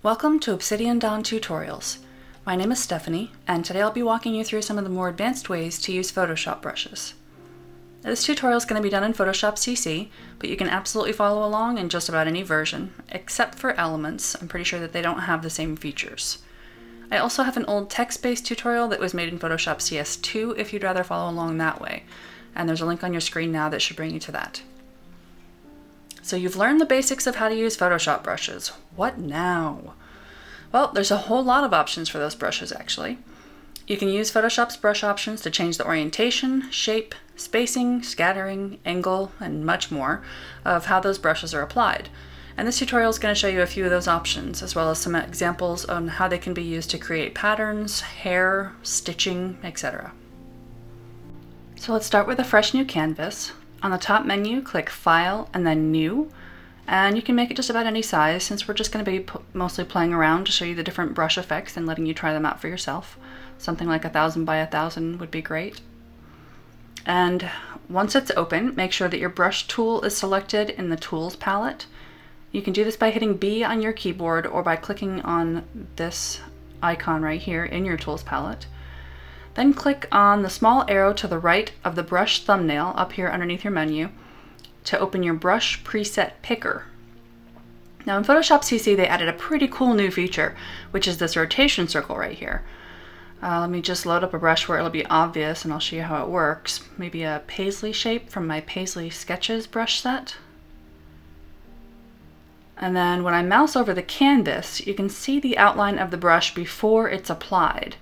Welcome to Obsidian Dawn Tutorials. My name is Stephanie, and today I'll be walking you through some of the more advanced ways to use Photoshop brushes. This tutorial is going to be done in Photoshop CC, but you can absolutely follow along in just about any version, except for Elements. I'm pretty sure that they don't have the same features. I also have an old text-based tutorial that was made in Photoshop CS2 if you'd rather follow along that way, and there's a link on your screen now that should bring you to that. So you've learned the basics of how to use Photoshop brushes. What now? Well, there's a whole lot of options for those brushes actually. You can use Photoshop's brush options to change the orientation, shape, spacing, scattering, angle, and much more of how those brushes are applied. And this tutorial is going to show you a few of those options, as well as some examples on how they can be used to create patterns, hair, stitching, etc. So let's start with a fresh new canvas. On the top menu, click File and then New, and you can make it just about any size since we're just going to be mostly playing around to show you the different brush effects and letting you try them out for yourself. Something like 1000 by 1000 would be great. And once it's open, make sure that your brush tool is selected in the Tools palette. You can do this by hitting B on your keyboard or by clicking on this icon right here in your Tools palette. Then click on the small arrow to the right of the brush thumbnail up here underneath your menu to open your brush preset picker. Now in Photoshop CC they added a pretty cool new feature, which is this rotation circle right here. Let me just load up a brush where it'll be obvious and I'll show you how it works. Maybe a paisley shape from my Paisley Sketches brush set. And then when I mouse over the canvas, you can see the outline of the brush before it's applied.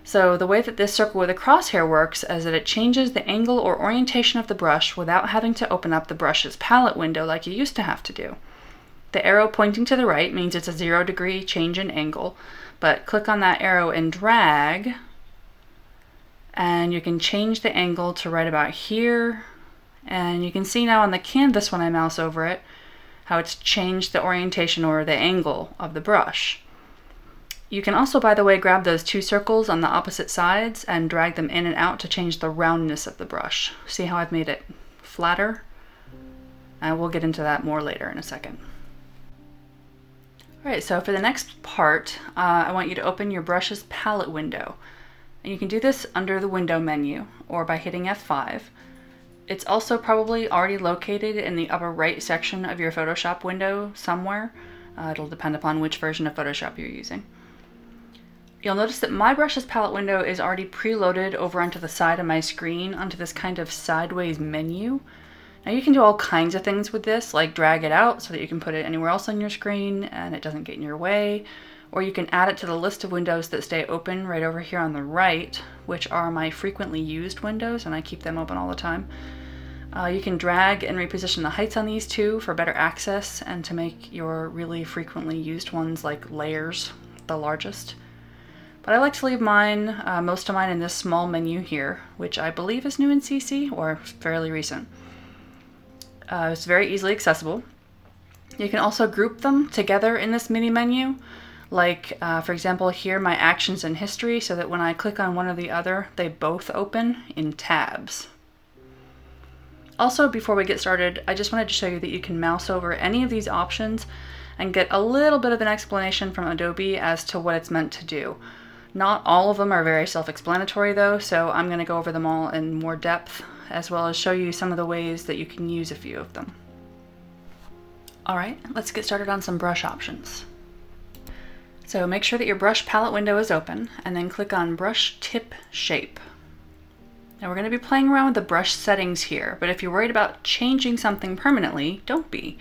So the way that this circle with a crosshair works is that it changes the angle or orientation of the brush without having to open up the brush's palette window like you used to have to do. The arrow pointing to the right means it's a 0-degree change in angle, but click on that arrow and drag, and you can change the angle to right about here, and you can see now on the canvas when I mouse over it how it's changed the orientation or the angle of the brush. You can also, by the way, grab those two circles on the opposite sides and drag them in and out to change the roundness of the brush. See how I've made it flatter? And we'll get into that more later in a second. Alright, so for the next part, I want you to open your brush's palette window. And you can do this under the window menu or by hitting F5. It's also probably already located in the upper right section of your Photoshop window somewhere. It'll depend upon which version of Photoshop you're using. You'll notice that my brush's palette window is already preloaded over onto the side of my screen onto this kind of sideways menu. Now you can do all kinds of things with this, like drag it out so that you can put it anywhere else on your screen and it doesn't get in your way, or you can add it to the list of windows that stay open right over here on the right, which are my frequently used windows, and I keep them open all the time. You can drag and reposition the heights on these two for better access and to make your really frequently used ones like layers the largest. But I like to leave mine, most of mine in this small menu here, which I believe is new in CC or fairly recent. It's very easily accessible. You can also group them together in this mini menu, like for example here my actions and history, so that when I click on one or the other, they both open in tabs. Also, before we get started, I just wanted to show you that you can mouse over any of these options and get a little bit of an explanation from Adobe as to what it's meant to do. Not all of them are very self-explanatory though, so I'm going to go over them all in more depth, as well as show you some of the ways that you can use a few of them. Alright, let's get started on some brush options. So make sure that your brush palette window is open, and then click on Brush Tip Shape. Now we're going to be playing around with the brush settings here, but if you're worried about changing something permanently, don't be.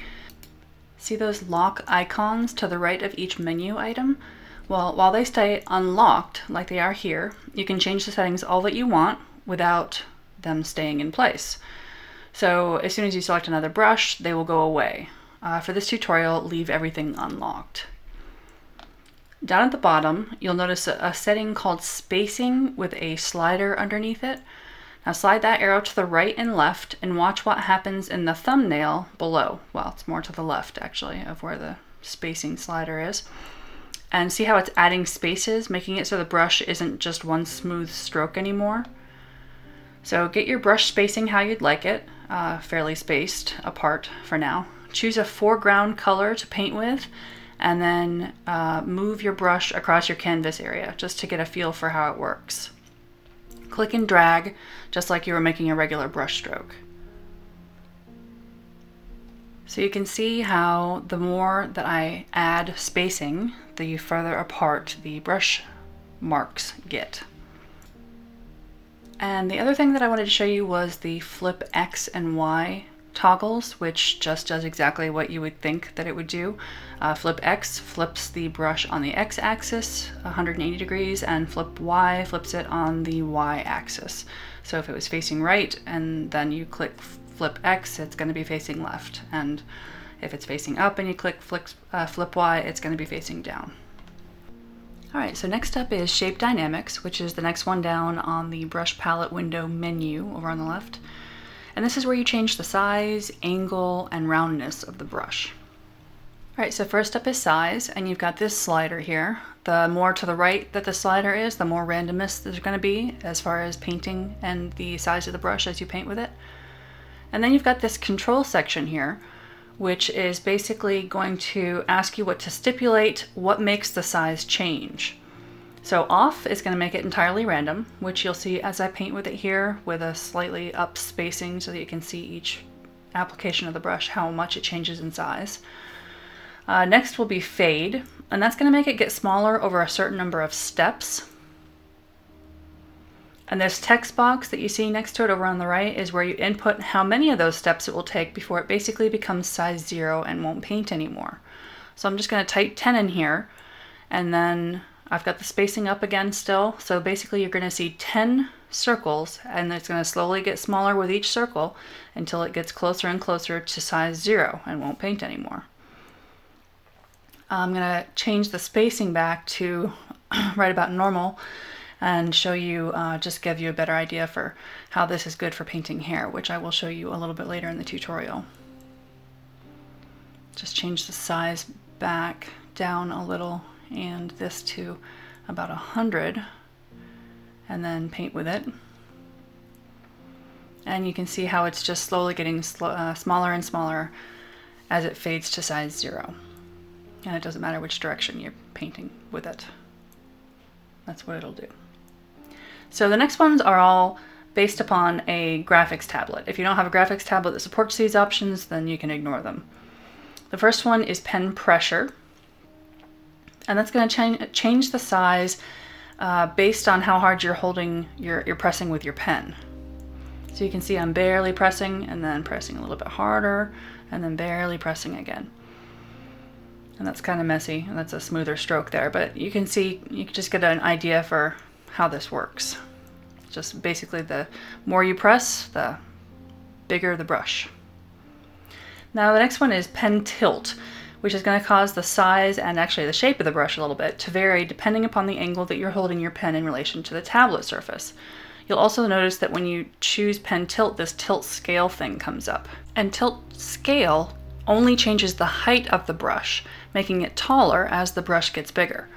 See those lock icons to the right of each menu item? Well, while they stay unlocked, like they are here, you can change the settings all that you want without them staying in place. So as soon as you select another brush, they will go away. For this tutorial, leave everything unlocked. Down at the bottom, you'll notice a setting called spacing with a slider underneath it. Now slide that arrow to the right and left and watch what happens in the thumbnail below. Well, it's more to the left actually of where the spacing slider is. And see how it's adding spaces, making it so the brush isn't just one smooth stroke anymore. So get your brush spacing how you'd like it, fairly spaced apart for now. Choose a foreground color to paint with, and then move your brush across your canvas area just to get a feel for how it works. Click and drag just like you were making a regular brush stroke. So you can see how the more that I add spacing, the further apart the brush marks get. And the other thing that I wanted to show you was the flip X and Y toggles, which just does exactly what you would think that it would do. Flip X flips the brush on the X axis 180 degrees, and flip Y flips it on the Y axis. So if it was facing right and then you click flip X, it's going to be facing left. And if it's facing up and you click flip Y, it's going to be facing down. Alright, so next up is Shape Dynamics, which is the next one down on the brush palette window menu over on the left. And this is where you change the size, angle, and roundness of the brush. Alright, so first up is size, and you've got this slider here. The more to the right that the slider is, the more randomness there's going to be as far as painting and the size of the brush as you paint with it. And then you've got this control section here, which is basically going to ask you what to stipulate, what makes the size change. So off is going to make it entirely random, which you'll see as I paint with it here with a slightly up spacing so that you can see each application of the brush, how much it changes in size. Next will be fade, and that's going to make it get smaller over a certain number of steps. And this text box that you see next to it over on the right is where you input how many of those steps it will take before it basically becomes size 0 and won't paint anymore. So I'm just going to type 10 in here, and then I've got the spacing up again still. So basically you're going to see 10 circles, and it's going to slowly get smaller with each circle until it gets closer and closer to size 0 and won't paint anymore. I'm going to change the spacing back to right about normal and show you, just give you a better idea for how this is good for painting hair, which I will show you a little bit later in the tutorial. Just change the size back down a little, and this to about 100, and then paint with it. And you can see how it's just slowly getting smaller and smaller as it fades to size 0. And it doesn't matter which direction you're painting with it. That's what it'll do. So the next ones are all based upon a graphics tablet. If you don't have a graphics tablet that supports these options, then you can ignore them. The first one is pen pressure, and that's going to change the size based on how hard you're holding you're pressing with your pen. So you can see I'm barely pressing, and then pressing a little bit harder, and then barely pressing again. And that's kind of messy, and that's a smoother stroke there, but you can see, you can just get an idea for how this works. Just basically the more you press, the bigger the brush. Now the next one is pen tilt, which is going to cause the size and actually the shape of the brush a little bit to vary depending upon the angle that you're holding your pen in relation to the tablet surface. You'll also notice that when you choose pen tilt, this tilt scale thing comes up. And tilt scale only changes the height of the brush, making it taller as the brush gets bigger.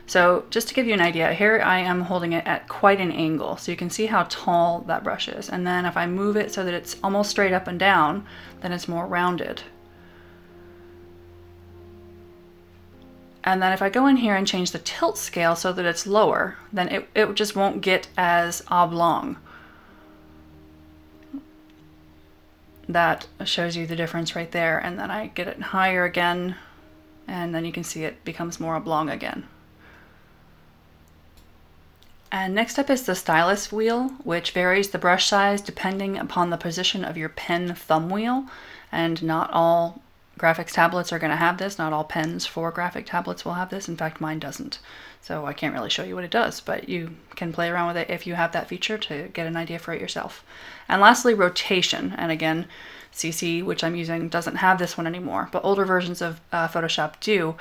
So just to give you an idea, here I am holding it at quite an angle, so you can see how tall that brush is. And then if I move it so that it's almost straight up and down, then it's more rounded. And then if I go in here and change the tilt scale so that it's lower, then it just won't get as oblong. That shows you the difference right there. And then I get it higher again, and then you can see it becomes more oblong again. And next up is the stylus wheel, which varies the brush size depending upon the position of your pen thumb wheel. And not all graphics tablets are going to have this. Not all pens for graphic tablets will have this. In fact, mine doesn't. So I can't really show you what it does, but you can play around with it if you have that feature to get an idea for it yourself. And lastly, rotation. And again, CC, which I'm using, doesn't have this one anymore, but older versions of Photoshop do.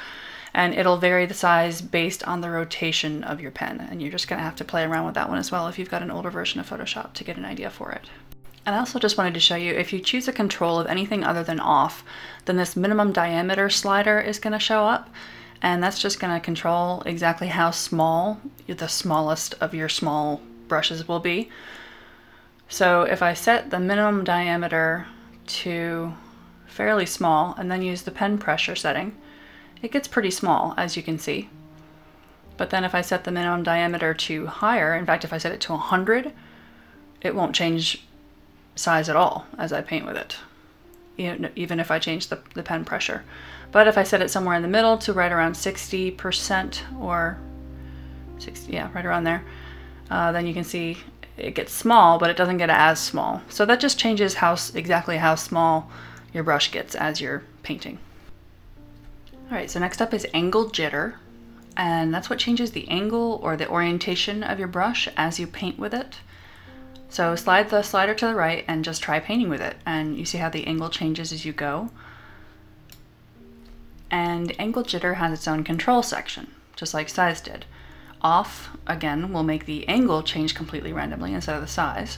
And it'll vary the size based on the rotation of your pen. And you're just going to have to play around with that one as well if you've got an older version of Photoshop to get an idea for it. And I also just wanted to show you, if you choose a control of anything other than off, then this minimum diameter slider is going to show up. And that's just going to control exactly how small the smallest of your small brushes will be. So if I set the minimum diameter to fairly small and then use the pen pressure setting, it gets pretty small, as you can see. But then if I set the minimum diameter to higher, in fact, if I set it to 100, it won't change size at all as I paint with it, even if I change the pen pressure. But if I set it somewhere in the middle to right around 60% or 60, yeah, right around there, then you can see it gets small, but it doesn't get as small. So that just changes exactly how small your brush gets as you're painting. All right, so next up is angle jitter, and that's what changes the angle or the orientation of your brush as you paint with it. So slide the slider to the right and just try painting with it, and you see how the angle changes as you go. And angle jitter has its own control section, just like size did. Off, again, will make the angle change completely randomly instead of the size.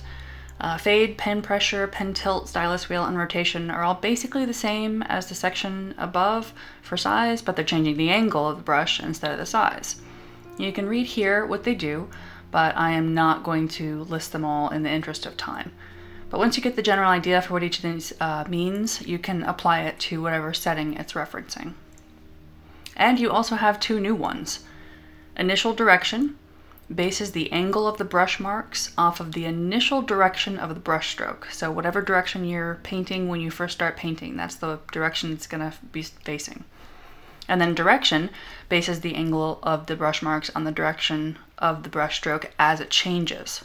Fade, pen pressure, pen tilt, stylus wheel, and rotation are all basically the same as the section above for size, but they're changing the angle of the brush instead of the size. You can read here what they do, but I am not going to list them all in the interest of time. But once you get the general idea for what each of these means, you can apply it to whatever setting it's referencing. And you also have two new ones. Initial direction bases the angle of the brush marks off of the initial direction of the brush stroke. So whatever direction you're painting when you first start painting, that's the direction it's going to be facing. And then direction bases the angle of the brush marks on the direction of the brush stroke as it changes.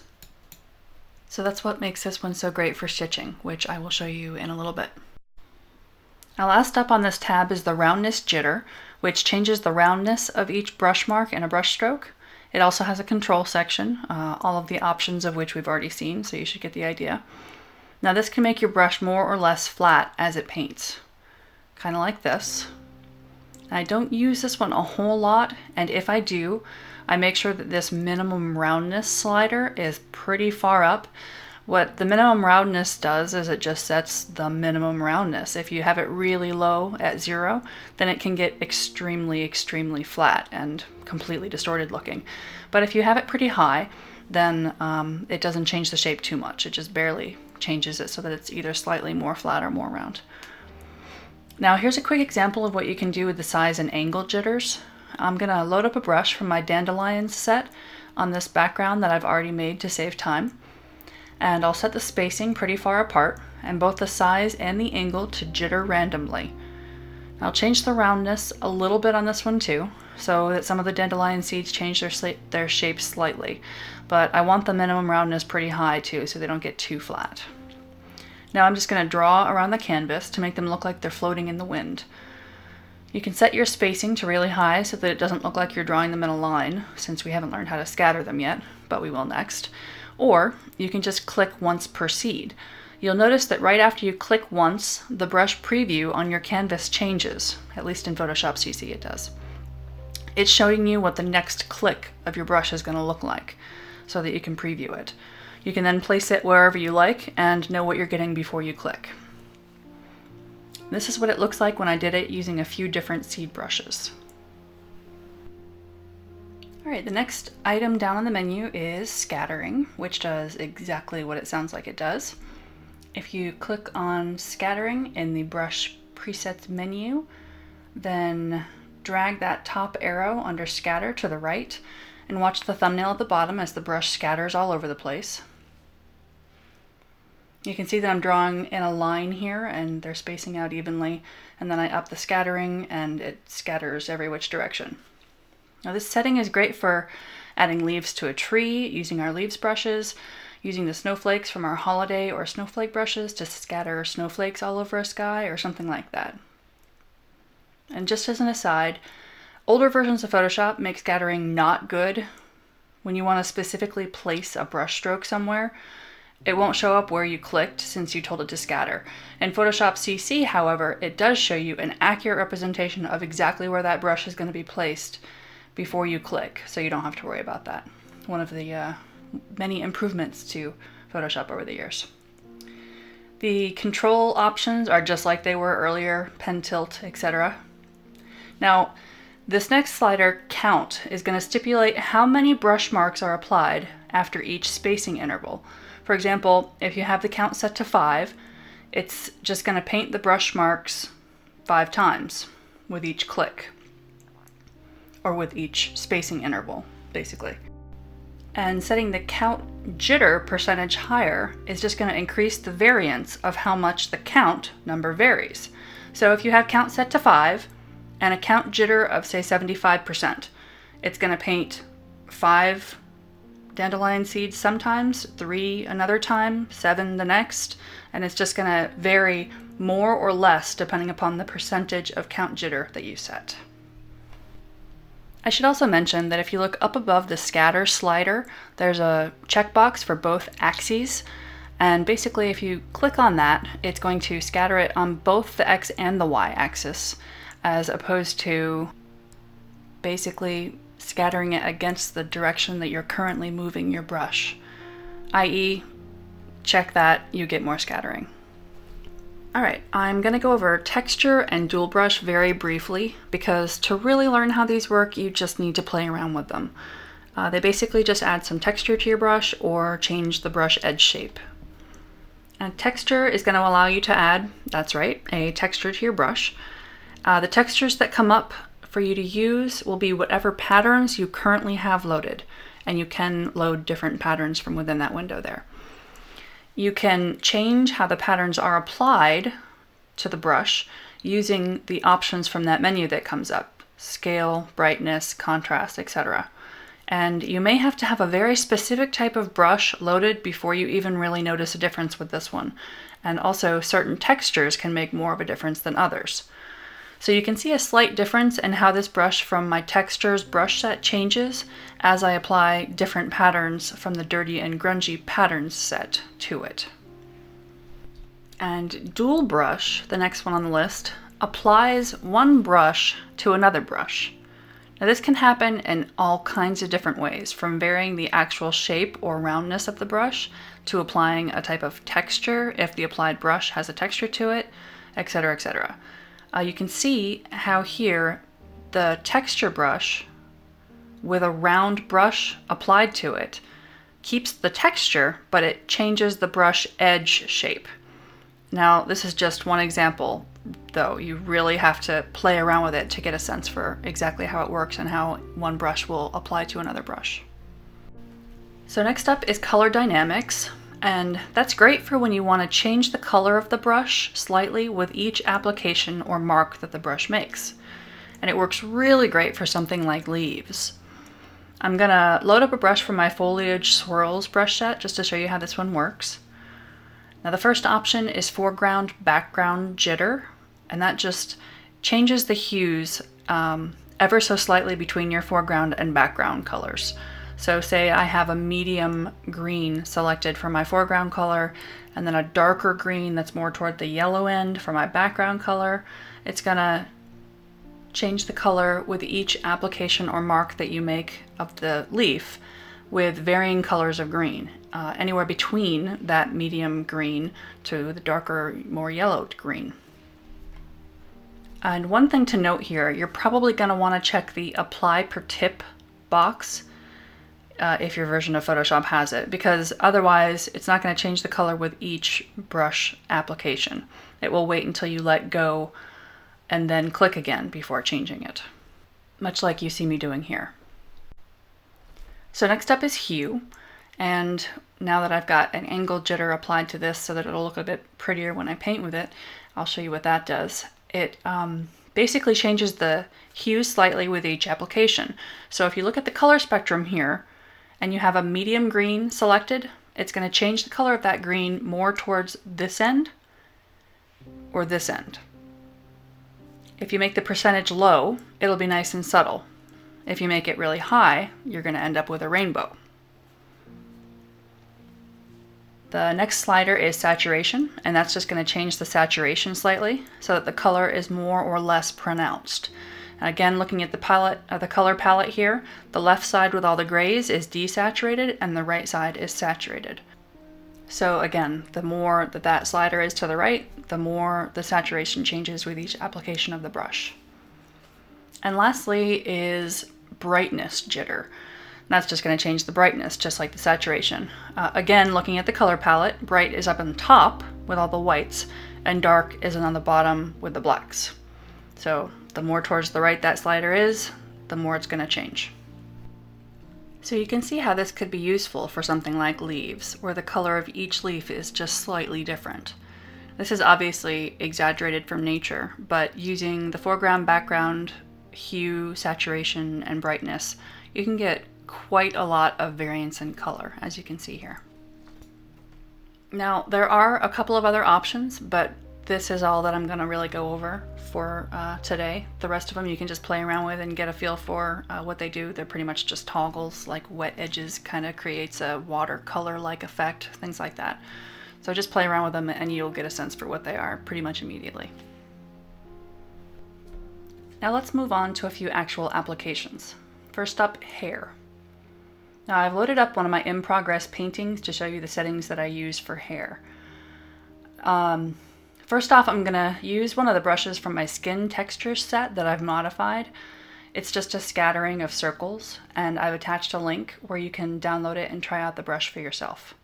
So that's what makes this one so great for stitching, which I will show you in a little bit. Now, last up on this tab is the roundness jitter, which changes the roundness of each brush mark in a brush stroke. It also has a control section, all of the options of which we've already seen, so you should get the idea. Now this can make your brush more or less flat as it paints, kind of like this. I don't use this one a whole lot, and if I do, I make sure that this minimum roundness slider is pretty far up. What the minimum roundness does is it just sets the minimum roundness. If you have it really low at 0, then it can get extremely, extremely flat and completely distorted looking. But if you have it pretty high, then it doesn't change the shape too much. It just barely changes it so that it's either slightly more flat or more round. Now here's a quick example of what you can do with the size and angle jitters. I'm gonna load up a brush from my dandelions set on this background that I've already made to save time. And I'll set the spacing pretty far apart and both the size and the angle to jitter randomly. I'll change the roundness a little bit on this one too, so that some of the dandelion seeds change their shape slightly, but I want the minimum roundness pretty high too so they don't get too flat. Now I'm just going to draw around the canvas to make them look like they're floating in the wind. You can set your spacing to really high so that it doesn't look like you're drawing them in a line, since we haven't learned how to scatter them yet, but we will next. Or you can just click once per seed. You'll notice that right after you click once, the brush preview on your canvas changes. At least in Photoshop CC it does. It's showing you what the next click of your brush is going to look like, so that you can preview it. You can then place it wherever you like and know what you're getting before you click. This is what it looks like when I did it using a few different seed brushes. Alright, the next item down on the menu is scattering, which does exactly what it sounds like it does. If you click on scattering in the brush presets menu, then drag that top arrow under scatter to the right and watch the thumbnail at the bottom as the brush scatters all over the place. You can see that I'm drawing in a line here and they're spacing out evenly, and then I up the scattering and it scatters every which direction. Now this setting is great for adding leaves to a tree, using our leaves brushes, using the snowflakes from our holiday or snowflake brushes to scatter snowflakes all over a sky or something like that. And just as an aside, older versions of Photoshop make scattering not good. When you want to specifically place a brush stroke somewhere, it won't show up where you clicked since you told it to scatter. In Photoshop CC, however, it does show you an accurate representation of exactly where that brush is going to be placed before you click, so you don't have to worry about that. One of the many improvements to Photoshop over the years. The control options are just like they were earlier, pen tilt, etc. Now, this next slider, count, is going to stipulate how many brush marks are applied after each spacing interval. For example, if you have the count set to 5, it's just going to paint the brush marks 5 times with each click. or with each spacing interval, basically. And setting the count jitter percentage higher is just going to increase the variance of how much the count number varies. So if you have count set to 5 and a count jitter of say 75%, it's going to paint 5 dandelion seeds sometimes, 3 another time, 7 the next, and it's just going to vary more or less depending upon the percentage of count jitter that you set. I should also mention that if you look up above the scatter slider, there's a checkbox for both axes. And basically if you click on that, it's going to scatter it on both the X and the Y axis, as opposed to basically scattering it against the direction that you're currently moving your brush. i.e., check that, you get more scattering. Alright, I'm going to go over texture and dual brush very briefly, because to really learn how these work, you just need to play around with them. They basically just add some texture to your brush or change the brush edge shape. And texture is going to allow you to add, that's right, a texture to your brush. The textures that come up for you to use will be whatever patterns you currently have loaded, and you can load different patterns from within that window there. You can change how the patterns are applied to the brush using the options from that menu that comes up: scale, brightness, contrast, etc. And you may have to have a very specific type of brush loaded before you even really notice a difference with this one. And also certain textures can make more of a difference than others. So you can see a slight difference in how this brush from my textures brush set changes as I apply different patterns from the dirty and grungy patterns set to it. And dual brush, the next one on the list, applies one brush to another brush. Now this can happen in all kinds of different ways, from varying the actual shape or roundness of the brush to applying a type of texture if the applied brush has a texture to it, etc., etc. You can see how here the texture brush with a round brush applied to it keeps the texture, but it changes the brush edge shape. Now this is just one example, though. You really have to play around with it to get a sense for exactly how it works and how one brush will apply to another brush. So next up is color dynamics. And that's great for when you want to change the color of the brush slightly with each application or mark that the brush makes. And it works really great for something like leaves. I'm going to load up a brush from my Foliage Swirls brush set just to show you how this one works. Now the first option is foreground background jitter, and that just changes the hues ever so slightly between your foreground and background colors. So say I have a medium green selected for my foreground color, and then a darker green that's more toward the yellow end for my background color. It's gonna change the color with each application or mark that you make of the leaf with varying colors of green, anywhere between that medium green to the darker, more yellowed green. And one thing to note here, you're probably gonna wanna check the Apply Per Tip box if your version of Photoshop has it, because otherwise it's not going to change the color with each brush application. It will wait until you let go and then click again before changing it, much like you see me doing here. So next up is hue, and now that I've got an angle jitter applied to this so that it'll look a bit prettier when I paint with it, I'll show you what that does. It basically changes the hue slightly with each application. So if you look at the color spectrum here, and you have a medium green selected, it's going to change the color of that green more towards this end or this end. If you make the percentage low, it'll be nice and subtle. If you make it really high, you're going to end up with a rainbow. The next slider is saturation, and that's just going to change the saturation slightly so that the color is more or less pronounced. Again, looking at the color palette here, the left side with all the grays is desaturated and the right side is saturated. So again, the more that slider is to the right, the more the saturation changes with each application of the brush. And lastly is brightness jitter. That's just going to change the brightness, just like the saturation. Again, looking at the color palette, bright is up on the top with all the whites, and dark is on the bottom with the blacks. So the more towards the right that slider is, the more it's going to change. So you can see how this could be useful for something like leaves, where the color of each leaf is just slightly different. This is obviously exaggerated from nature, but using the foreground, background, hue, saturation, and brightness, you can get quite a lot of variance in color, as you can see here. Now, there are a couple of other options, but this is all that I'm going to really go over for today. The rest of them you can just play around with and get a feel for what they do. They're pretty much just toggles, like wet edges kind of creates a watercolor-like effect, things like that. So just play around with them and you'll get a sense for what they are pretty much immediately. Now let's move on to a few actual applications. First up, hair. Now I've loaded up one of my in-progress paintings to show you the settings that I use for hair. First off, I'm going to use one of the brushes from my skin texture set that I've modified. It's just a scattering of circles, and I've attached a link where you can download it and try out the brush for yourself.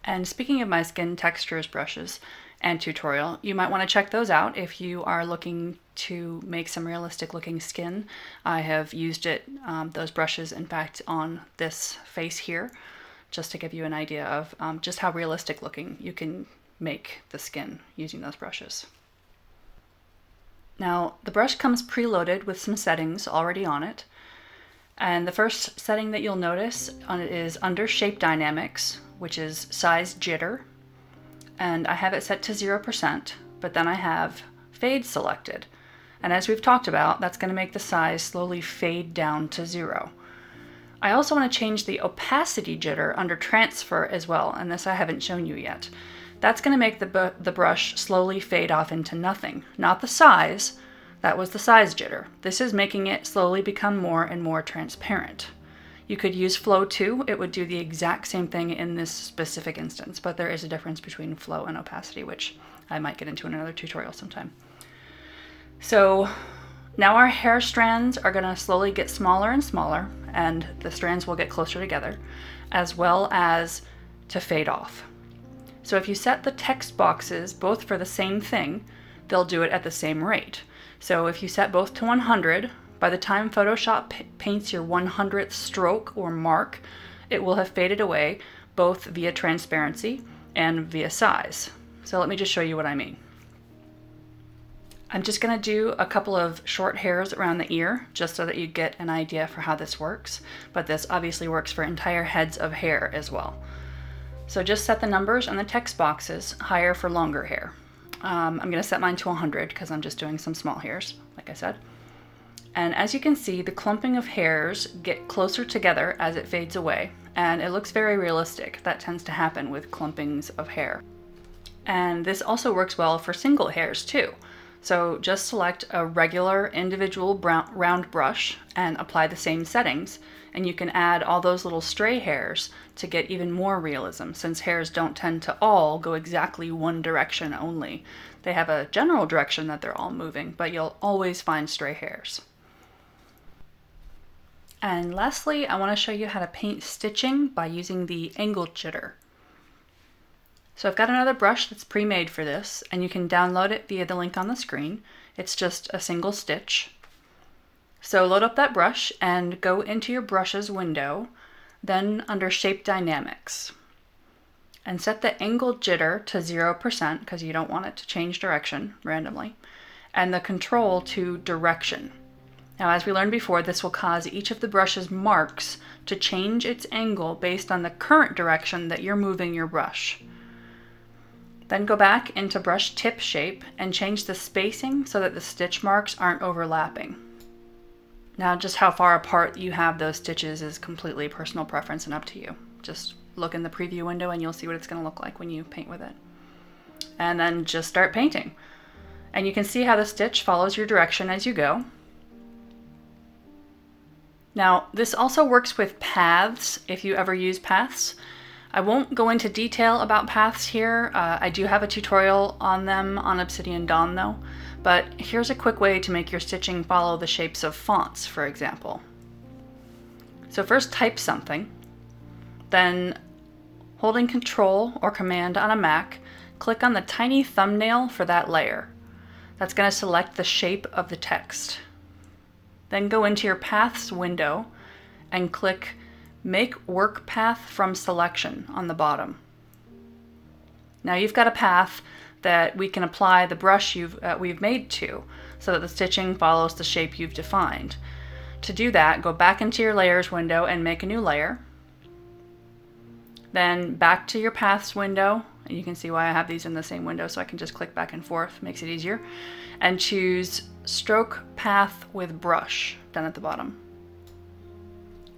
And speaking of my skin textures brushes and tutorial, you might want to check those out if you are looking to make some realistic looking skin. I have used those brushes in fact on this face here, just to give you an idea of just how realistic looking you can make the skin using those brushes. Now the brush comes preloaded with some settings already on it, and the first setting that you'll notice on it is under Shape Dynamics, which is Size Jitter, and I have it set to 0%, but then I have Fade selected, and as we've talked about, that's going to make the size slowly fade down to 0. I also want to change the opacity jitter under Transfer as well, and this I haven't shown you yet. That's going to make the brush slowly fade off into nothing. Not the size, that was the size jitter. This is making it slowly become more and more transparent. You could use flow too, it would do the exact same thing in this specific instance, but there is a difference between flow and opacity, which I might get into in another tutorial sometime. So now our hair strands are going to slowly get smaller and smaller, and the strands will get closer together, as well as to fade off. So if you set the text boxes both for the same thing, they'll do it at the same rate. So if you set both to 100, by the time Photoshop paints your 100th stroke or mark, it will have faded away both via transparency and via size. So let me just show you what I mean. I'm just going to do a couple of short hairs around the ear just so that you get an idea for how this works, but this obviously works for entire heads of hair as well. So just set the numbers on the text boxes higher for longer hair. I'm going to set mine to 100 because I'm just doing some small hairs, like I said. And as you can see, the clumping of hairs get closer together as it fades away, and it looks very realistic. That tends to happen with clumpings of hair. And this also works well for single hairs too. So just select a regular individual round brush and apply the same settings, and you can add all those little stray hairs to get even more realism, since hairs don't tend to all go exactly one direction only. They have a general direction that they're all moving, but you'll always find stray hairs. And lastly, I want to show you how to paint stitching by using the angle jitter. So I've got another brush that's pre-made for this, and you can download it via the link on the screen. It's just a single stitch. So load up that brush and go into your brushes window, then under Shape Dynamics. And set the angle jitter to 0% because you don't want it to change direction randomly, and the control to direction. Now, as we learned before, this will cause each of the brush's marks to change its angle based on the current direction that you're moving your brush. Then go back into brush tip shape and change the spacing so that the stitch marks aren't overlapping. Now, just how far apart you have those stitches is completely personal preference and up to you. Just look in the preview window and you'll see what it's going to look like when you paint with it. And then just start painting. And you can see how the stitch follows your direction as you go. Now, this also works with paths if you ever use paths. I won't go into detail about paths here. I do have a tutorial on them on Obsidian Dawn though, but here's a quick way to make your stitching follow the shapes of fonts, for example. So first type something, then holding Control or Command on a Mac, click on the tiny thumbnail for that layer. That's going to select the shape of the text. Then go into your paths window and click Make Work Path from Selection on the bottom. Now you've got a path that we can apply the brush we've made to, so that the stitching follows the shape you've defined. To do that, go back into your layers window and make a new layer. Then back to your paths window, and you can see why I have these in the same window, so I can just click back and forth, makes it easier, and choose Stroke Path with Brush down at the bottom.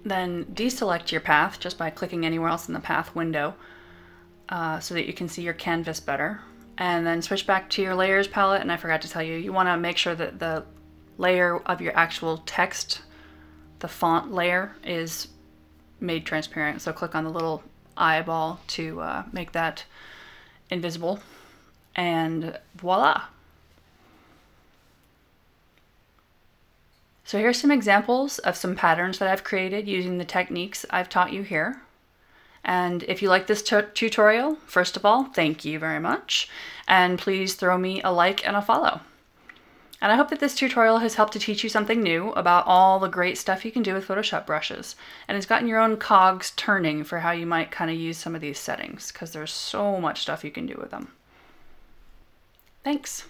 Then deselect your path just by clicking anywhere else in the path window so that you can see your canvas better. And then switch back to your layers palette, and I forgot to tell you, you want to make sure that the layer of your actual text, the font layer, is made transparent. So click on the little eyeball to make that invisible, and voila. So here's some examples of some patterns that I've created using the techniques I've taught you here. And if you like this tutorial, first of all, thank you very much. And please throw me a like and a follow. And I hope that this tutorial has helped to teach you something new about all the great stuff you can do with Photoshop brushes. And it's gotten your own cogs turning for how you might kind of use some of these settings, because there's so much stuff you can do with them. Thanks.